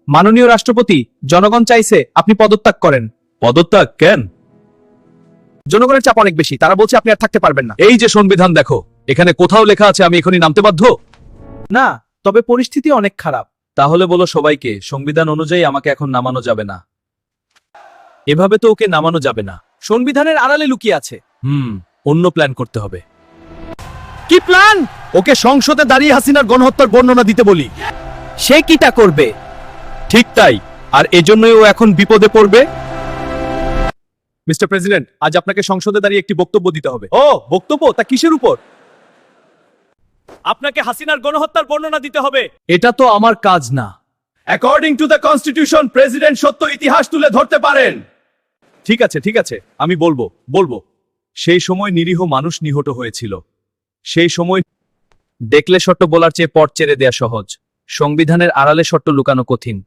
মাননীয় রাষ্ট্রপতি, জনগণ চাইছে আপনি পদত্যাগ করেন। পদত্যাগ কেন? জনগণের চাপ অনেক বেশি, তারা বলছে আপনি আর থাকতে পারবেন না। এই যে সংবিধান দেখো, এখানে কোথাও লেখা আছে আমি এখনই নামতে বাধ্য? না, তবে পরিস্থিতি অনেক খারাপ। তাহলে বলো সবাইকে, সংবিধান অনুযায়ী আমাকে এখন নামানো যাবে না। এভাবে তো ওকে নামানো যাবে না। সংবিধানের আড়ালে লুকিয়ে আছে। অন্য প্ল্যান করতে হবে। কি প্ল্যান? ওকে সংসদে দাঁড়িয়ে হাসিনার গণহত্যার বর্ণনা দিতে বলি। সে কিটা করবে? ঠিক তাই, আর এজন্যই ও এখন বিপদে পড়বে। মিস্টার প্রেসিডেন্ট, আজ আপনাকে সংসদে দাঁড়িয়ে একটি বক্তব্য দিতে হবে। ও বক্তব্য, তা কিসের উপর? আপনাকে হাসিনার গণহত্যার বর্ণনা দিতে হবে। এটা তো আমার কাজ না। According to the constitution, president সত্য ইতিহাস তুলে ধরতে পারেন। ঠিক আছে, আমি বলবো। সেই সময় নিরীহ মানুষ নিহত হয়েছিল। সেই সময় দেখলে সট্ট বলার চেয়ে পট ছেড়ে দেয়া সহজ। সংবিধানের আড়ালে সট্ট লুকানো কঠিন।